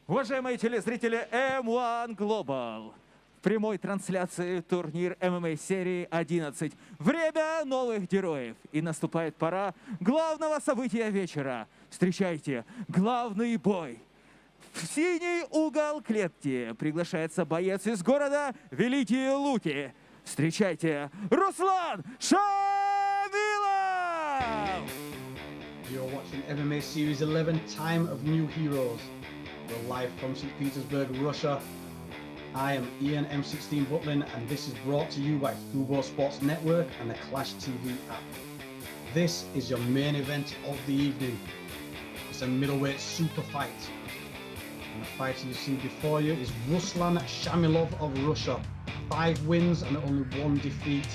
Уважаемые телезрители M1 Global, в прямой трансляции турнир ММА Серии 11. Время новых героев. И наступает пора главного события вечера. Встречайте, главный бой. В синий угол клетки приглашается боец из города Великие Луки. Встречайте, Руслан Шамилов! You're watching MMA Series-11, Time of New Heroes. We're live from St. Petersburg, Russia. I am Ian M16 Butlin, and this is brought to you by Fubo Sports Network and the Clash TV app. This is your main event of the evening. It's a middleweight super fight. And the fighter you see before you is Ruslan Shamilov of Russia. 5 wins and only 1 defeat.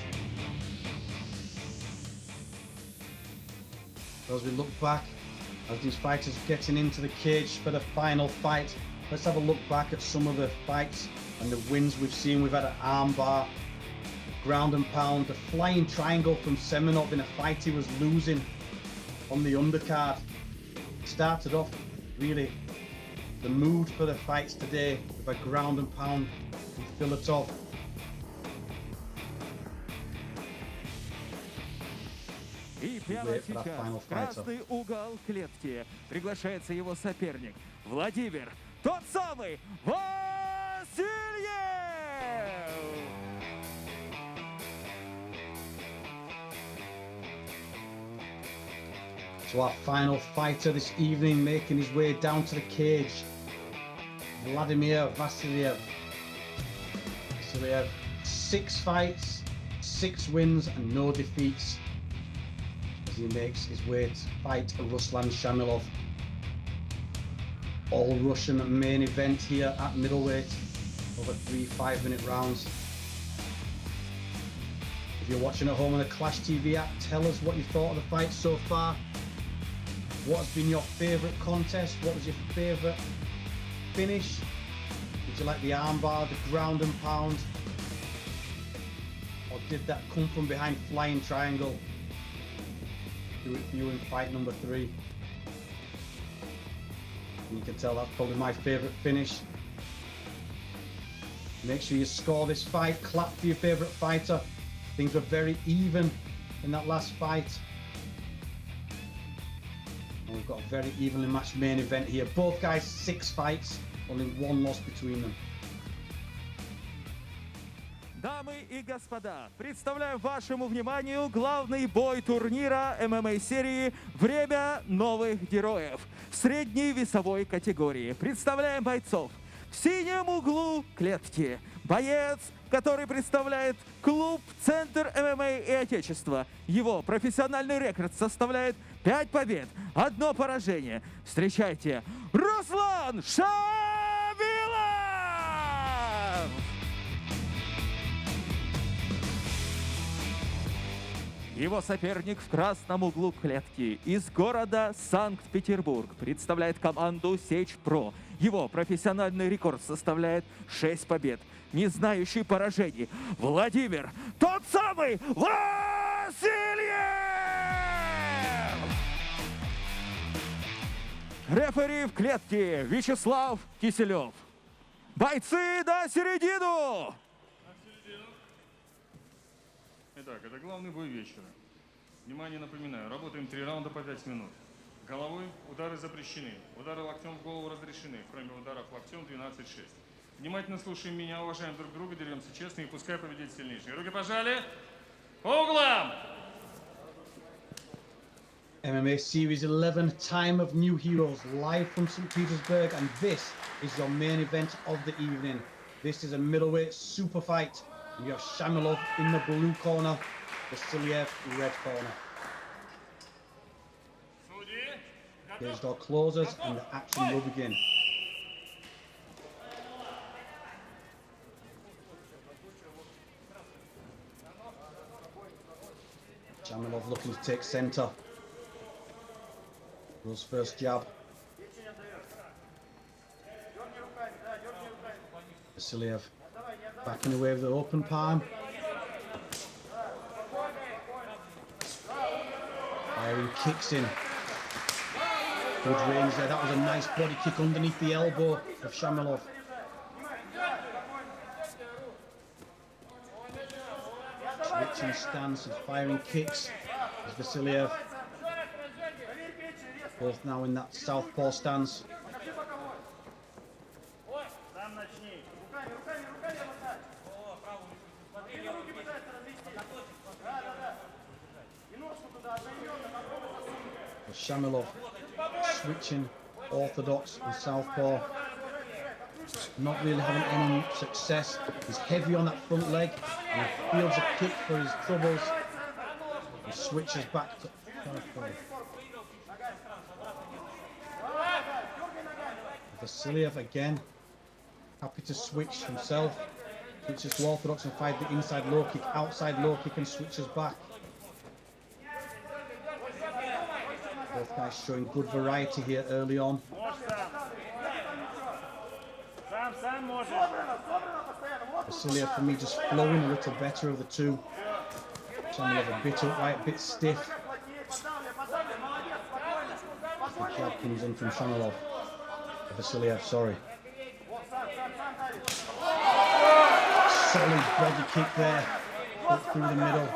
As we look back, as these fighters are getting into the cage for the final fight, let's have a look back at some of the fights and the wins we've seen. We've had an armbar, ground and pound, the flying triangle from Semenov in a fight he was losing on the undercard. Started off really the mood for the fights today with a ground and pound from Filatov. И прямо сейчас в красный угол клетки приглашается его соперник Владимир, тот самый Васильев! So our final fighter this evening, making his way down to the cage, Vladimir Vasiliev. Vasiliev, 6 fights, 6 wins and no defeats, as he makes his way to fight Ruslan Shamilov. All Russian main event here at middleweight, over 3 5-minute rounds. If you're watching at home on the Clash TV app, tell us what you thought of the fight so far. What has been your favourite contest? What was your favourite finish? Did you like the armbar, the ground and pound? Or did that come from behind flying triangle? Do it for you in fight number 3. And you can tell that's probably my favourite finish. Make sure you score this fight, clap for your favourite fighter. Things were very even in that last fight. And we've got a very evenly matched main event here. Both guys 6 fights, only 1 loss between them. Дамы и господа, представляю вашему вниманию главный бой турнира ММА серии «Время новых героев» в средней весовой категории. Представляем бойцов. В синем углу клетки боец, который представляет клуб «Центр ММА и Отечества». Его профессиональный рекорд составляет 5 побед, 1 поражение. Встречайте, Руслан Шамилов! Его соперник в красном углу клетки из города Санкт-Петербург представляет команду Сеть Про. Его профессиональный рекорд составляет 6 побед, не знающий поражений. Владимир, тот самый Васильев! Рефери в клетке Вячеслав Киселев. Бойцы на середину! Итак, это главный бой вечера. Внимание, напоминаю, работаем 3 раунда по 5 минут. Головой удары запрещены, удары локтем в голову разрешены, кроме ударов локтем 12-6. Внимательно слушаем меня, уважаем друг друга, деремся честно и пускай победит сильнейший. Руки пожали, по углам! MMA Series-11, Time of New Heroes, live from St. Petersburg, and this is your main event of the evening. This is a middleweight super fight. You have Shamilov in the blue corner, Vasiliev red corner. Cage door closes and the action will begin. Shamilov looking to take centre. Goes first jab. Vasiliev backing away with the open palm. Firing kicks in. Good range there. That was a nice body kick underneath the elbow of Shamilov. Switching stance and firing kicks as Vasiliev. Both now in that southpaw stance. Shamilov switching orthodox and southpaw, not really having any success. He's heavy on that front leg and he fields a kick for his troubles and switches back to southpaw. Vasiliev again, happy to switch himself, switches to orthodox and fight the inside low kick, outside low kick and switches back. Both guys showing good variety here early on. Vasiliev for me just flowing a little better of the two. Shamilov a bit upright, a bit stiff. The jab comes in from Shamilov. Vasiliev, sorry. Solid body kick there, up through the middle.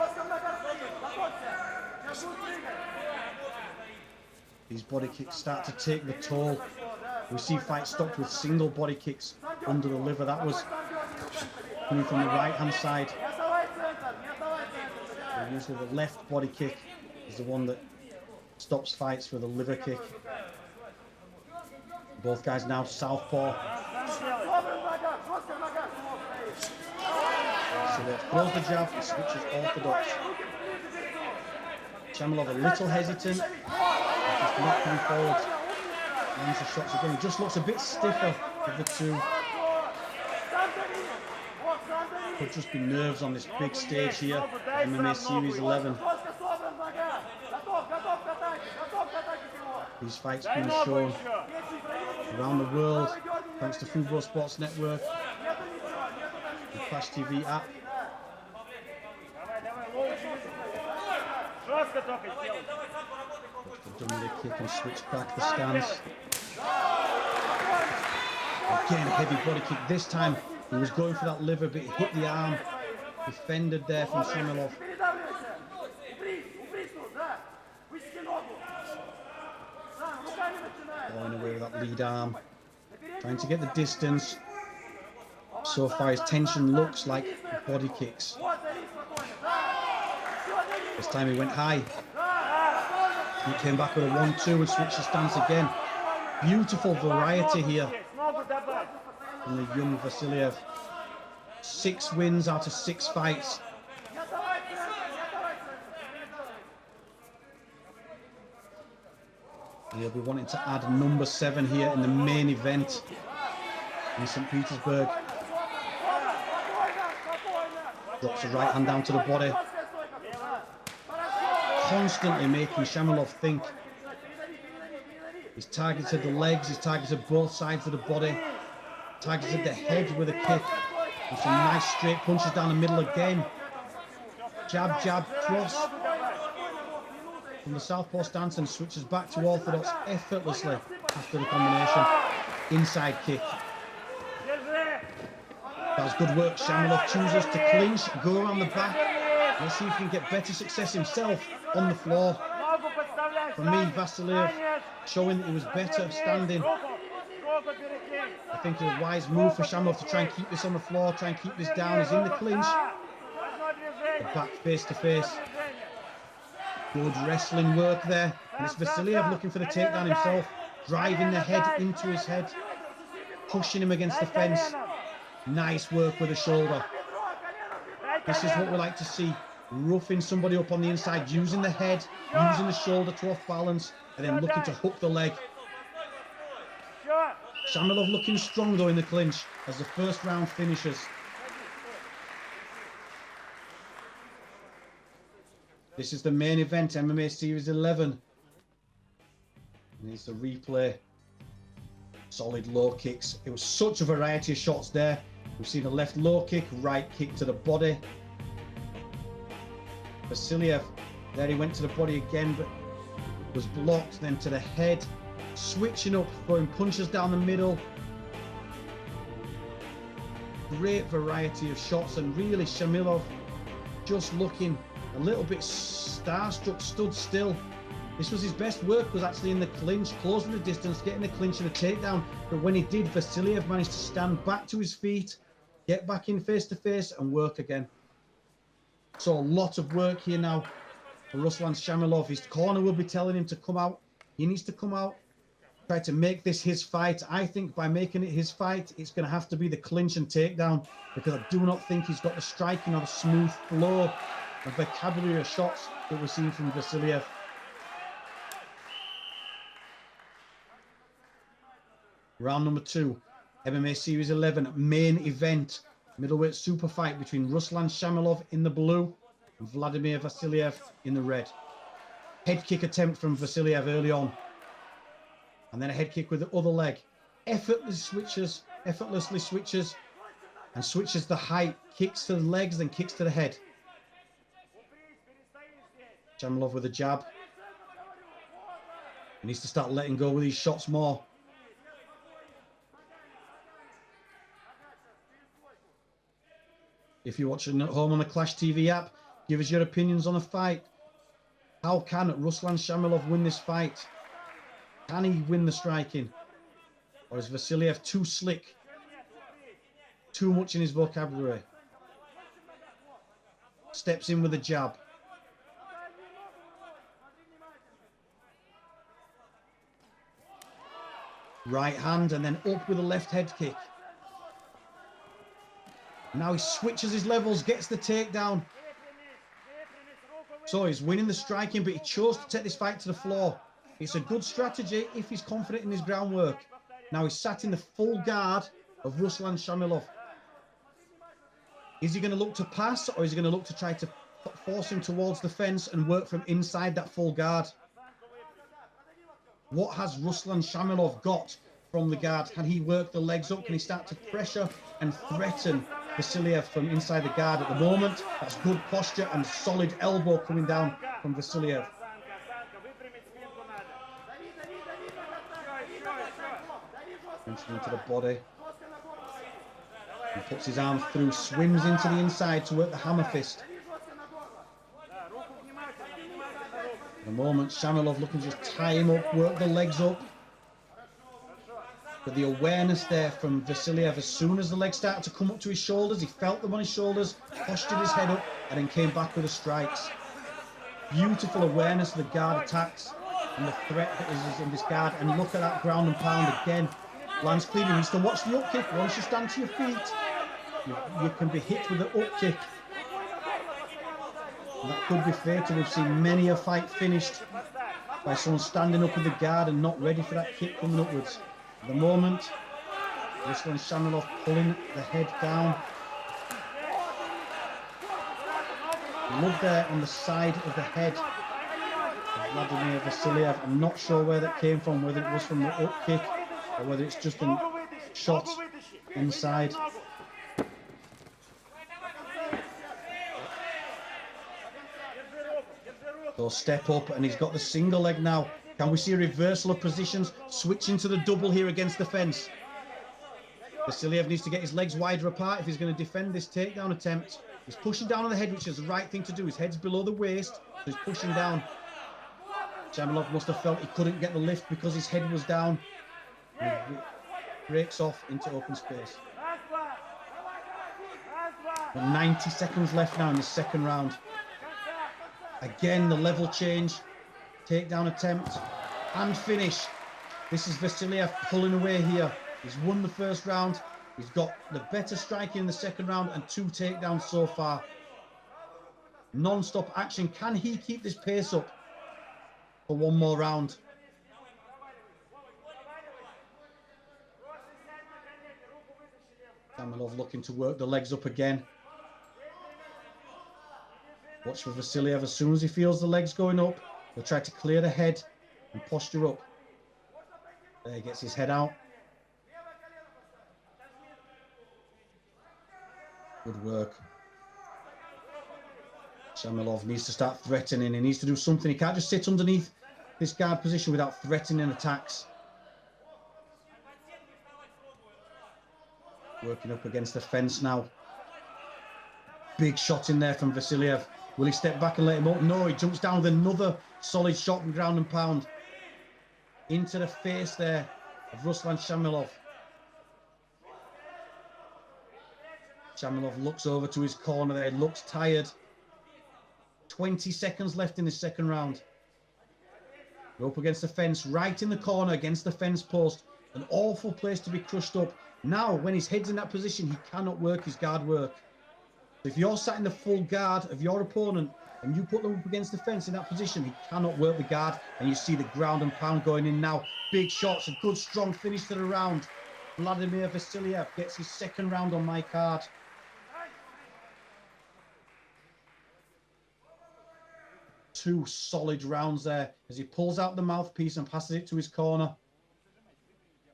These body kicks start to take the toll. We see fights stopped with single body kicks under the liver. That was coming from the right hand side. So usually the left body kick is the one that stops fights with a liver kick. Both guys now southpaw. So they throws the jab and switches orthodox. Shamilov a little hesitant. Just not coming forward. Lands the shots again. He just looks a bit stiffer of the two. Could just be nerves on this big stage here, MMA Series 11. These fights being shown around the world thanks to Football Sports Network, the Flash TV app. Done the kick and switch back the stance. Again, heavy body kick. This time he was going for that liver, but he hit the arm. Defended there from Shamilov. Going away with that lead arm. Trying to get the distance. So far his tension looks like body kicks. This time he went high. He came back with a 1-2 and switched the stance again. Beautiful variety here from the young Vasiliev. 6 wins out of 6 fights. He'll be wanting to add number 7 here in the main event in St. Petersburg. Drops the right hand down to the body. Constantly making Shamilov think. He's targeted the legs, he's targeted both sides of the body, targeted the head with a kick, and some nice straight punches down the middle again. Jab, jab, cross from the southpaw stance and switches back to orthodox effortlessly after the combination. Inside kick. That's good work. Shamilov chooses to clinch, go around the back. Let's see if he can get better success himself on the floor. For me, Vasiliev showing that he was better standing. I think it's a wise move for Shamilov to try and keep this on the floor, try and keep this down. He's in the clinch. The back face to face. Good wrestling work there. And it's Vasiliev looking for the takedown himself, driving the head into his head, pushing him against the fence. Nice work with the shoulder. This is what we like to see. Roughing somebody up on the inside, using the head, using the shoulder to off balance, and then looking to hook the leg. Shamilov looking strong though in the clinch as the first round finishes. This is the main event, MMA Series 11. And it's the replay. Solid low kicks. It was such a variety of shots there. We've seen a left low kick, right kick to the body. Vasiliev, there he went to the body again, but was blocked, then to the head, switching up, throwing punches down the middle. Great variety of shots, and really Shamilov just looking a little bit starstruck, stood still. This was his best work, was actually in the clinch, closing the distance, getting the clinch and a takedown. But when he did, Vasiliev managed to stand back to his feet, get back in face to face and work again. So a lot of work here now for Ruslan Shamilov. His corner will be telling him to come out. He needs to come out, try to make this his fight. I think by making it his fight, it's going to have to be the clinch and takedown, because I do not think he's got the striking or the smooth flow and vocabulary of shots that we're seeing from Vasiliev. Round number 2, MMA Series 11 main event. Middleweight super fight between Ruslan Shamilov in the blue and Vladimir Vasiliev in the red. Head kick attempt from Vasiliev early on. And then a head kick with the other leg. Effortlessly switches and switches the height. Kicks to the legs, then kicks to the head. Shamilov with a jab. He needs to start letting go with these shots more. If you're watching at home on the Clash TV app, give us your opinions on the fight. How can Ruslan Shamilov win this fight? Can he win the striking? Or is Vasiliev too slick? Too much in his vocabulary? Steps in with a jab. Right hand and then up with a left head kick. Now he switches his levels, gets the takedown. So he's winning the striking, but he chose to take this fight to the floor. It's a good strategy if he's confident in his groundwork. Now he's sat in the full guard of Ruslan Shamilov. Is he going to look to pass, or is he going to look to try to force him towards the fence and work from inside that full guard? What has Ruslan Shamilov got from the guard? Can he work the legs up? Can he start to pressure and threaten Vasiliev from inside the guard? At the moment, that's good posture and solid elbow coming down from Vasiliev. Into the body. He puts his arm through, swims into the inside to work the hammer fist. At the moment, Shamilov looking to just tie him up, work the legs up. But the awareness there from Vasiliev, as soon as the legs started to come up to his shoulders, he felt them on his shoulders, postured his head up, and then came back with the strikes. Beautiful awareness of the guard attacks and the threat that is in this guard. And look at that ground and pound again. Lands clean. He needs to watch the up kick. Once you stand to your feet, you can be hit with the up kick. And that could be fatal. We've seen many a fight finished by someone standing up with the guard and not ready for that kick coming upwards. At the moment, Ruslan Shamilov pulling the head down. Love there on the side of the head of Vladimir Vasiliev. I'm not sure where that came from, whether it was from the up kick or whether it's just a shot inside. So step up, and he's got the single leg now. Can we see a reversal of positions? Switching to the double here against the fence. Vasiliev needs to get his legs wider apart if he's going to defend this takedown attempt. He's pushing down on the head, which is the right thing to do. His head's below the waist, so he's pushing down. Shamilov must have felt he couldn't get the lift because his head was down. He breaks off into open space. But 90 seconds left now in the second round. Again, the level change. Takedown attempt and finish. This is Vasiliev pulling away here. He's won the first round. He's got the better striking in the second round and 2 takedowns so far. Non-stop action. Can he keep this pace up for one more round? Shamilov looking to work the legs up again. Watch for Vasiliev. As soon as he feels the legs going up, he'll try to clear the head and posture up. There he gets his head out. Good work. Shamilov needs to start threatening. He needs to do something. He can't just sit underneath this guard position without threatening attacks. Working up against the fence now. Big shot in there from Vasiliev. Will he step back and let him up? No, he jumps down with another solid shot from ground and pound. Into the face there of Ruslan Shamilov. Shamilov looks over to his corner there, looks tired. 20 seconds left in the second round. We're up against the fence, right in the corner against the fence post. An awful place to be crushed up. Now, when his head's in that position, he cannot work his guard work. If you're sat in the full guard of your opponent and you put them up against the fence in that position, he cannot work the guard. And you see the ground and pound going in now. Big shots, a good strong finish to the round. Vladimir Vasiliev gets his second round on my card. Two solid rounds there as he pulls out the mouthpiece and passes it to his corner.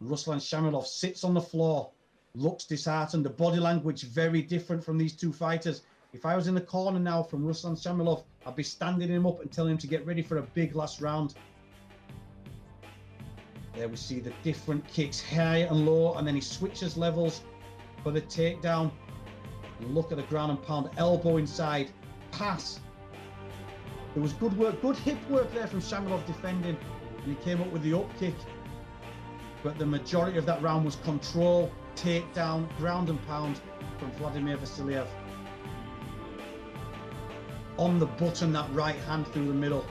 Ruslan Shamilov sits on the floor, looks disheartened. The body language very different from these two fighters. If I was in the corner now from Ruslan Shamilov, I'd be standing him up and telling him to get ready for a big last round. There we see the different kicks, high and low, and then he switches levels for the takedown. Look at the ground and pound, elbow inside, pass. There was good work, good hip work there from Shamilov defending, and he came up with the up kick. But the majority of that round was control, takedown, ground and pound from Vladimir Vasiliev. On the button, that right hand through the middle.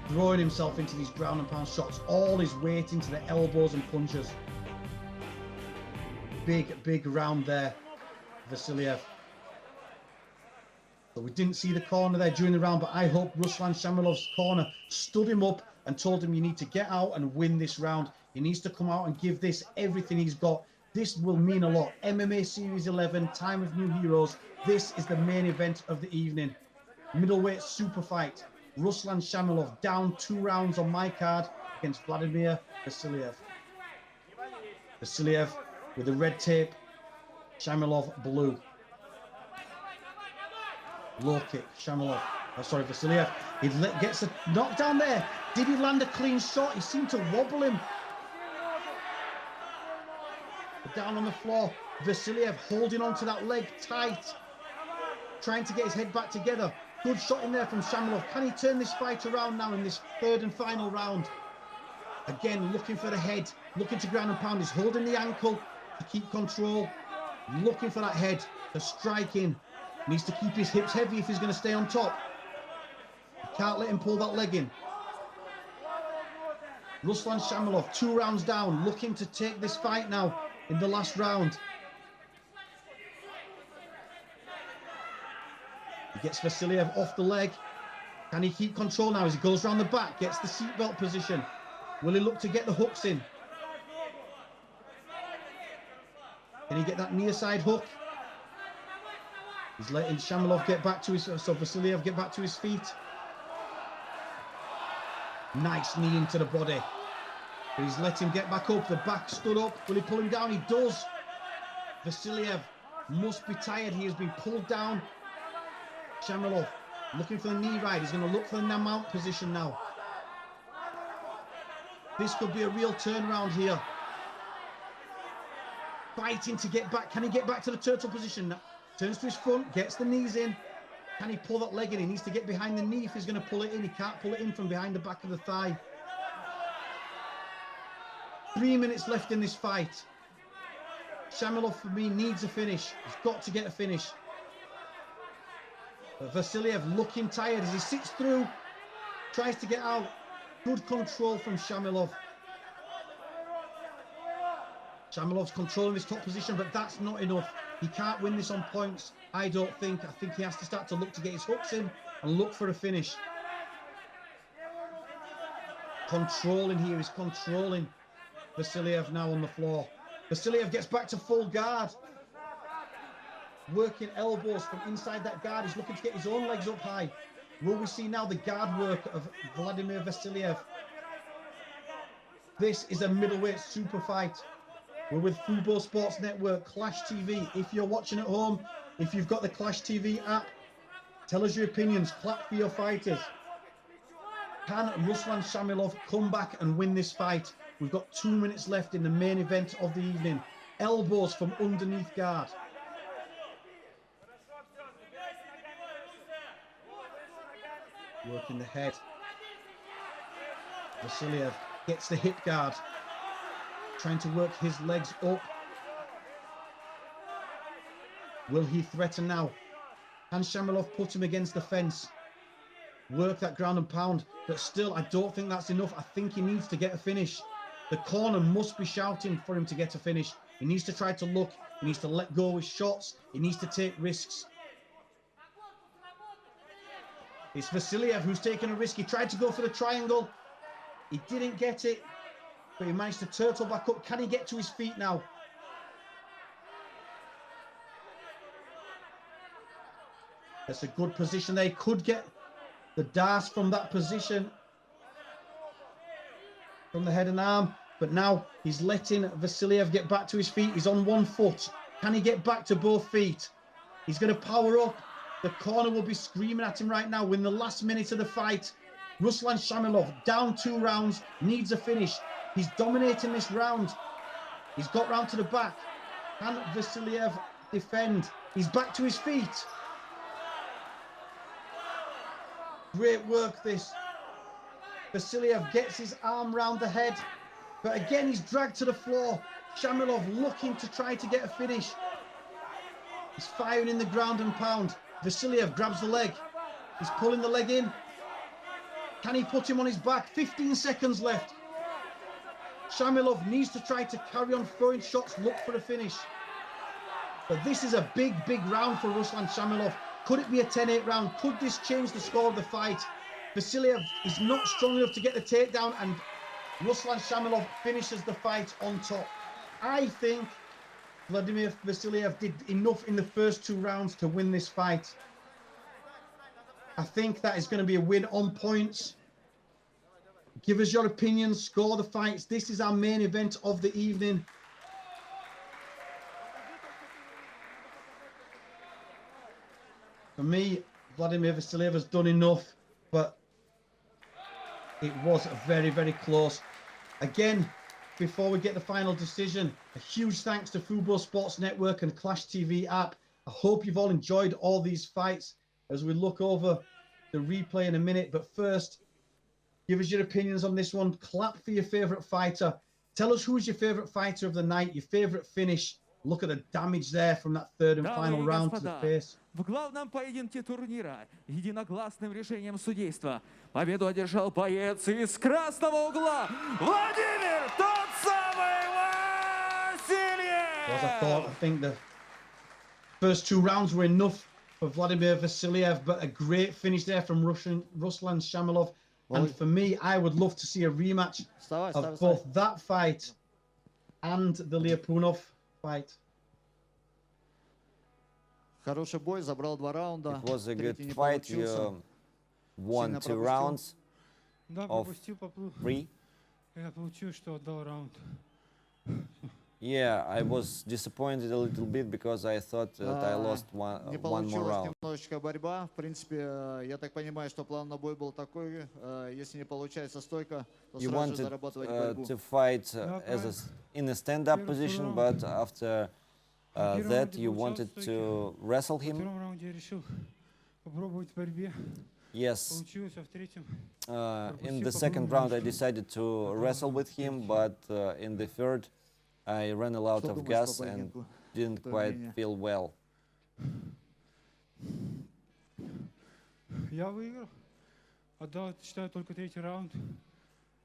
Throwing himself into these ground and pound shots, all his weight into the elbows and punches. Big round there, Vasiliev. So we didn't see the corner there during the round, but I hope Ruslan Shamilov's corner stood him up and told him, you need to get out and win this round. He needs to come out and give this everything he's got. This will mean a lot. MMA Series 11, Time of New Heroes. This is the main event of the evening. Middleweight super fight. Ruslan Shamilov down 2 rounds on my card against Vladimir Vasiliev. Vasiliev with the red tape, Shamilov blue. Low kick, Shamilov. Oh, sorry, Vasiliev. He gets a knockdown there. Did he land a clean shot? He seemed to wobble him. But down on the floor, Vasiliev holding on to that leg tight, trying to get his head back together. Good shot in there from Shamilov. Can he turn this fight around now in this third and final round? Again, looking for the head, looking to ground and pound. He's holding the ankle to keep control, looking for that head to strike in. Needs to keep his hips heavy if he's going to stay on top. Can't let him pull that leg in. Ruslan Shamilov, 2 rounds down, looking to take this fight now in the last round. He gets Vasiliev off the leg. Can he keep control now as he goes around the back, gets the seatbelt position? Will he look to get the hooks in? Can he get that near side hook? He's letting Shamilov get back to his, so Vasiliev get back to his feet. Nice knee into the body. But he's let him get back up. The back stood up. Will he pull him down? He does. Vasiliev must be tired. He has been pulled down. Shamilov looking for the knee ride. He's going to look for the mount position now. This could be a real turnaround here. Fighting to get back. Can he get back to the turtle position? Turns to his front, gets the knees in. Can he pull that leg in? He needs to get behind the knee if he's going to pull it in. He can't pull it in from behind the back of the thigh. 3 minutes left in this fight. Shamilov, for me, needs a finish. He's got to get a finish. But Vasiliev looking tired as he sits through, tries to get out. Good control from Shamilov. Shamilov's controlling his top position, but that's not enough. He can't win this on points, I don't think. I think he has to start to look to get his hooks in and look for a finish. Controlling here, he's controlling Vasiliev now on the floor. Vasiliev gets back to full guard. Working elbows from inside that guard. He's looking to get his own legs up high. Will we see now the guard work of Vladimir Vasiliev? This is a middleweight super fight. We're with Fubo Sports Network, Clash TV. If you're watching at home, if you've got the Clash TV app, tell us your opinions. Clap for your fighters. Can Ruslan Shamilov come back and win this fight? We've got 2 minutes left in the main event of the evening. elbows from underneath guard. Working the head. Vasiliev gets the hip guard. Trying to work his legs up. Will he threaten now? Can Shamilov put him against the fence? Work that ground and pound. But still, I don't think that's enough. I think he needs to get a finish. The corner must be shouting for him to get a finish. He needs to try to look. He needs to let go with shots. He needs to take risks. It's Vasiliev who's taking a risk. He tried to go for the triangle. He didn't get it, but he managed to turtle back up. Can he get to his feet now? That's a good position there. He could get the dart from that position, from the head and arm, but now he's letting Vasiliev get back to his feet. He's on one foot. Can he get back to both feet? He's going to power up. The corner will be screaming at him right now. In the last minute of the fight, Ruslan Shamilov, down 2 rounds, needs a finish. He's dominating this round. He's got round to the back. Can Vasiliev defend? He's back to his feet. Great work, this. Vasiliev gets his arm round the head, but again, he's dragged to the floor. Shamilov looking to try to get a finish. He's firing in the ground and pound. Vasiliev grabs the leg. He's pulling the leg in. Can he put him on his back? 15 seconds left. Shamilov needs to try to carry on throwing shots, look for a finish. But this is a big, big round for Ruslan Shamilov. Could it be a 10-8 round? Could this change the score of the fight? Vasiliev is not strong enough to get the takedown, and Ruslan Shamilov finishes the fight on top. I think Vladimir Vasiliev did enough in the first 2 rounds to win this fight. I think that is going to be a win on points. Give us your opinions, score the fights. This is our main event of the evening. For me, Vladimir Vasiliev has done enough, but it was very, very close. Again, before we get the final decision, a huge thanks to Fubo Sports Network and Clash TV app. I hope you've all enjoyed all these fights as we look over the replay in a minute. But first, give us your opinions on this one. Clap for your favorite fighter. Tell us who's your favorite fighter of the night, your favorite finish. Look at the damage there from that third and final round to the face. В главном поединке турнира единогласным решением судейства победу одержал боец из красного угла Владимир, тот самый Васильев! As I thought, I think the first 2 rounds were enough for Vladimir Vasiliev, but a great finish there from Ruslan Shamilov. And for me, I would love to see a rematch of both that fight and the Liapunov fight. Хороший бой, забрал 2 раунда. It was a good fight. You won 2 rounds of 3. Я получил, что отдал раунд. Yeah, I was disappointed a little bit because I thought that I lost Не one more получилась round. немножечко борьба. В принципе, я так понимаю, что план на бой был такой. Если не получается стойка, то You сразу же wanted зарабатывать борьбу. to fight in a stand-up position, but after that you wanted to wrestle В him. первом раунде я решил попробовать в борьбе. Yes, Получилось, а в третьем in the second round I decided to wrestle with him, but in the third I ran out Что of думаешь gas по and поединку? didn't Твое quite мнение? feel well. я выиграл. Отдал, считаю, только 3-й раунд.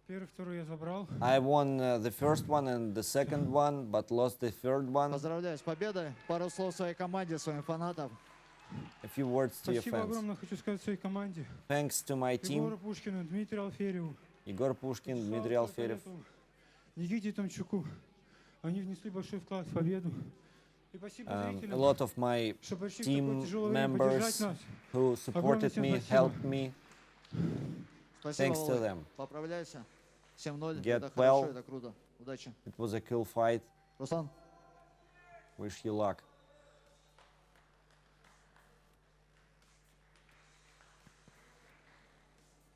Первый, второй я забрал. I won the first one and the second one, but lost the third one. Поздравляю с победой. Пару слов своей команде, своим фанатам. A few words to your Спасибо fans. огромное хочу сказать своей команде. Thanks to my Егору team, Пушкину, Дмитрию Алферьеву, Igor Pushkin, Dmitry Славу Alferev, Карпетову, Никите Томчуку. Они внесли большой вклад в победу. И спасибо a зрителям, lot of my что пришли в team такое тяжелое время поддержать members нас. who supported всем me, спасибо. helped me. Спасибо, Thanks to Володь. them. Поправляйся. 7-0. Get Это well. хорошо, это круто. Удачи. It was a cool fight. Руслан. Wish you luck.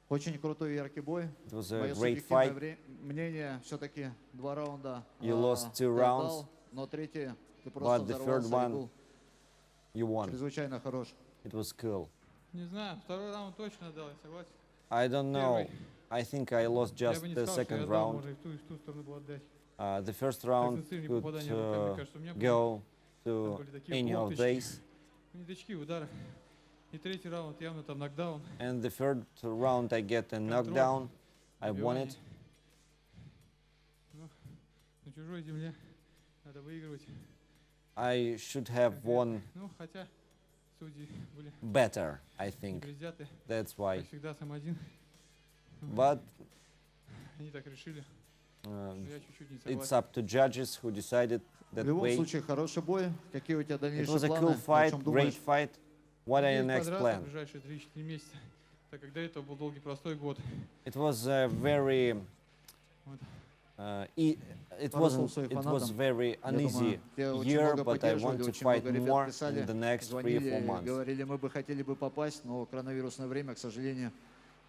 Очень крутой и яркий бой. It was a Мое great субъективное fight. мнение, все-таки 2 раунда. You lost 2 ты rounds. отдал. Но третий ты просто but the взорвался third и one был you won. чрезвычайно хорош. It was cool. Не знаю, второй раунд точно дал, я согласен. I don't know. Первый. I think I lost Я just бы не the сказал, что я second дал, round. можно и в ту сторону было отдать. The first round Дистанционные could попадания руками, мне кажется, у меня были. go Там to были такие any of локточки. these. Не тычки, удары. И третий раунд явно там нокдаун. And the third round I get a knockdown. I won it. Ну, на чужой земле надо выигрывать. I should have won Ну, хотя судьи были better, I think. непредвзяты. That's Как why. всегда, сам один. But Они так решили, но я чуть-чуть не it's согласен. up to judges who decided В that любом way. случае, хороший бой. Какие у тебя It дальнейшие was a планы? cool О fight, чем great думаешь? fight. What are your Надеюсь, next подраться в plan? ближайшие 3-4 месяца, так как до этого был долгий простой год. It was a very Вот. it Пару wasn't. слов своим It was фанатам. very Я uneasy думаю, тебя очень year, много but I поддерживали, want to очень много fight ребят more писали, in the next 3 or 4 звонили, months. говорили, мы бы хотели бы попасть, но коронавирусное время, к сожалению,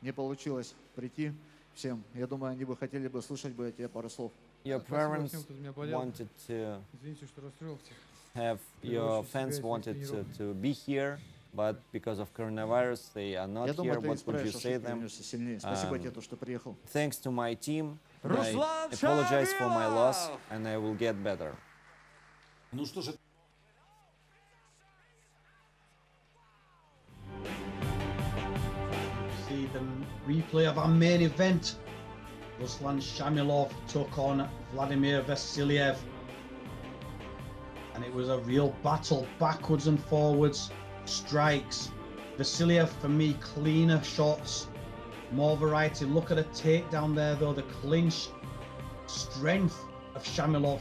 не получилось прийти всем. Я думаю, они бы хотели бы слышать бы от тебя пару слов. Your Спасибо parents всем, кто за меня болел. wanted to Извините, что расстроил всех. have your очень fans себя wanted тренировал. to be here, but because of coronavirus they are not Я думаю, here. ты What would you исправишь say ошибки, them? вернешься сильнее. Спасибо тебе, то, что приехал. Thanks to my team. I Руслан apologize for my loss, Шамилов! and I will get better. Ну что же, See the replay of our main event. Ruslan Shamilov took on Vladimir Vasiliev. And it was a real battle, backwards and forwards, strikes. Vasiliev, for me, cleaner shots, more variety. Look at a takedown there, though, the clinch strength of Shamilov.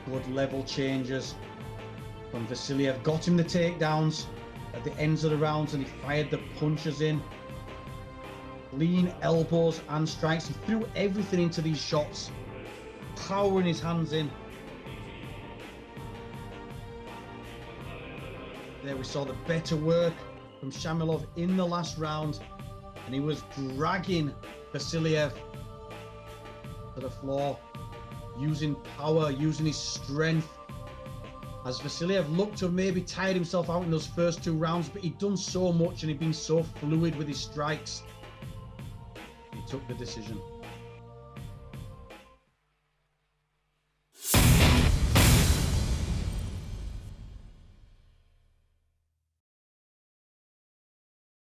Good level changes from Vasiliev. Got him the takedowns at the ends of the rounds, and he fired the punches in. Clean elbows and strikes. He threw everything into these shots, powering his hands in. There we saw the better work from Shamilov in the last round, and he was dragging Vasiliev to the floor, using power, using his strength. As Vasiliev looked to have maybe tired himself out in those first 2 rounds, but he'd done so much and he'd been so fluid with his strikes. He took the decision.